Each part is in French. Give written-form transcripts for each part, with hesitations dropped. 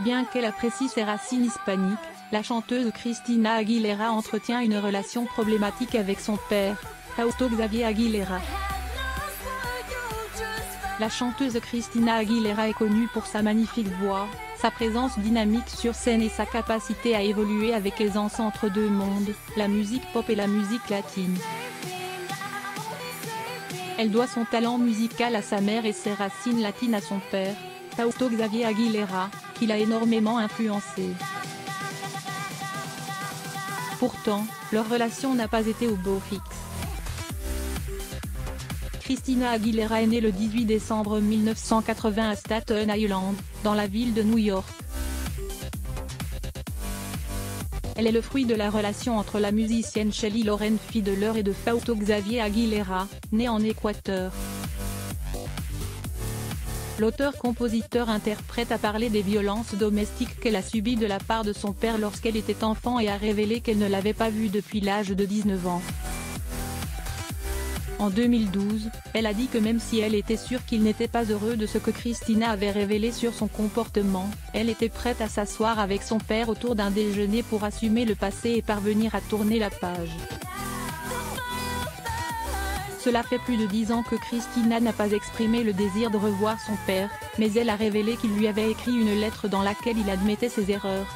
Bien qu'elle apprécie ses racines hispaniques, la chanteuse Christina Aguilera entretient une relation problématique avec son père, Fausto Xavier Aguilera. La chanteuse Christina Aguilera est connue pour sa magnifique voix, sa présence dynamique sur scène et sa capacité à évoluer avec aisance entre deux mondes, la musique pop et la musique latine. Elle doit son talent musical à sa mère et ses racines latines à son père, Fausto Xavier Aguilera, qui l'a énormément influencé. Pourtant, leur relation n'a pas été au beau fixe. Christina Aguilera est née le 18 décembre 1980 à Staten Island, dans la ville de New York. Elle est le fruit de la relation entre la musicienne Shelly Lorraine Fiedler et de Fausto Xavier Aguilera, né en Équateur. L'auteur-compositeur-interprète a parlé des violences domestiques qu'elle a subies de la part de son père lorsqu'elle était enfant et a révélé qu'elle ne l'avait pas vu depuis l'âge de 19 ans. En 2012, elle a dit que même si elle était sûre qu'il n'était pas heureux de ce que Christina avait révélé sur son comportement, elle était prête à s'asseoir avec son père autour d'un déjeuner pour assumer le passé et parvenir à tourner la page. Cela fait plus de 10 ans que Christina n'a pas exprimé le désir de revoir son père, mais elle a révélé qu'il lui avait écrit une lettre dans laquelle il admettait ses erreurs.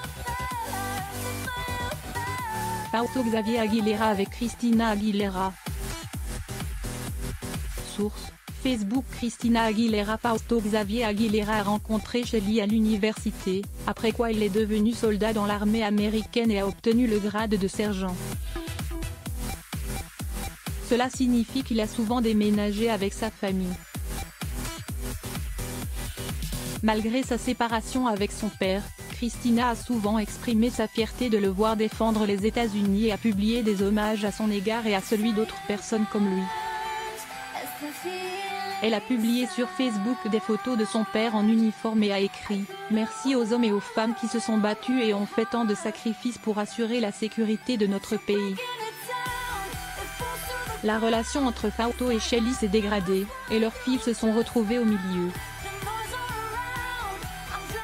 Fausto Xavier Aguilera avec Christina Aguilera. Source: Facebook. Christina Aguilera. Fausto Xavier Aguilera a rencontré Shelly à l'université, après quoi il est devenu soldat dans l'armée américaine et a obtenu le grade de sergent. Cela signifie qu'il a souvent déménagé avec sa famille. Malgré sa séparation avec son père, Christina a souvent exprimé sa fierté de le voir défendre les États-Unis et a publié des hommages à son égard et à celui d'autres personnes comme lui. Elle a publié sur Facebook des photos de son père en uniforme et a écrit « Merci aux hommes et aux femmes qui se sont battus et ont fait tant de sacrifices pour assurer la sécurité de notre pays ». La relation entre Fausto et Shelly s'est dégradée, et leurs filles se sont retrouvées au milieu.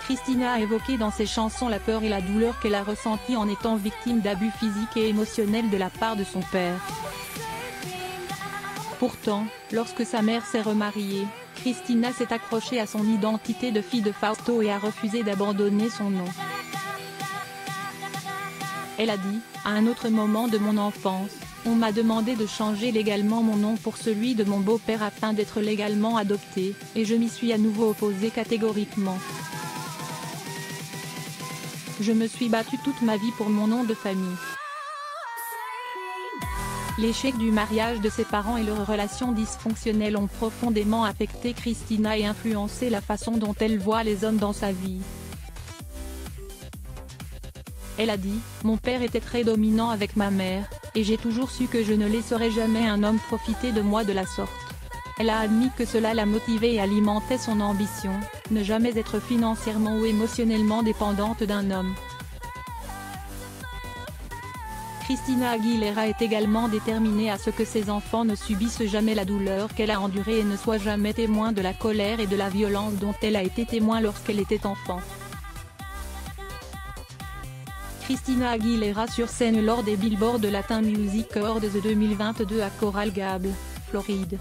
Christina a évoqué dans ses chansons la peur et la douleur qu'elle a ressentie en étant victime d'abus physiques et émotionnels de la part de son père. Pourtant, lorsque sa mère s'est remariée, Christina s'est accrochée à son identité de fille de Fausto et a refusé d'abandonner son nom. Elle a dit « À un autre moment de mon enfance, on m'a demandé de changer légalement mon nom pour celui de mon beau-père afin d'être légalement adoptée, et je m'y suis à nouveau opposée catégoriquement. Je me suis battue toute ma vie pour mon nom de famille. » L'échec du mariage de ses parents et leurs relations dysfonctionnelles ont profondément affecté Christina et influencé la façon dont elle voit les hommes dans sa vie. Elle a dit « Mon père était très dominant avec ma mère, et j'ai toujours su que je ne laisserais jamais un homme profiter de moi de la sorte. » Elle a admis que cela la motivait et alimentait son ambition, ne jamais être financièrement ou émotionnellement dépendante d'un homme. Christina Aguilera est également déterminée à ce que ses enfants ne subissent jamais la douleur qu'elle a endurée et ne soient jamais témoins de la colère et de la violence dont elle a été témoin lorsqu'elle était enfant. Christina Aguilera sur scène lors des Billboard Latin Music Awards 2022 à Coral Gables, Floride.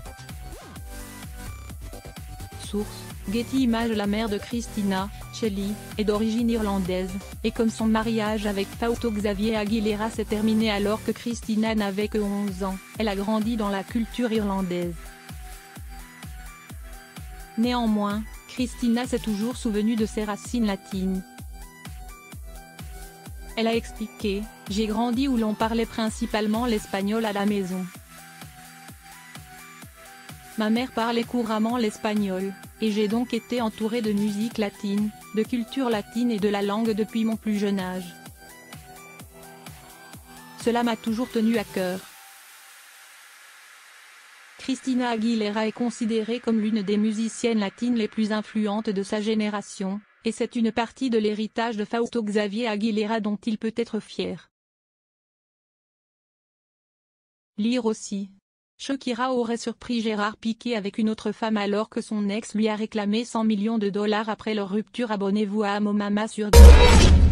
Source: Getty Images. La mère de Christina, Shelly, est d'origine irlandaise, et comme son mariage avec Fausto Xavier Aguilera s'est terminé alors que Christina n'avait que 11 ans, elle a grandi dans la culture irlandaise. Néanmoins, Christina s'est toujours souvenue de ses racines latines. Elle a expliqué « J'ai grandi où l'on parlait principalement l'espagnol à la maison. Ma mère parlait couramment l'espagnol, et j'ai donc été entourée de musique latine, de culture latine et de la langue depuis mon plus jeune âge. Cela m'a toujours tenu à cœur. » Christina Aguilera est considérée comme l'une des musiciennes latines les plus influentes de sa génération, et c'est une partie de l'héritage de Fausto Xavier Aguilera dont il peut être fier. Lire aussi. Shakira aurait surpris Gérard Piqué avec une autre femme alors que son ex lui a réclamé 100 millions de dollars après leur rupture. Abonnez-vous à Amomama sur Disney+.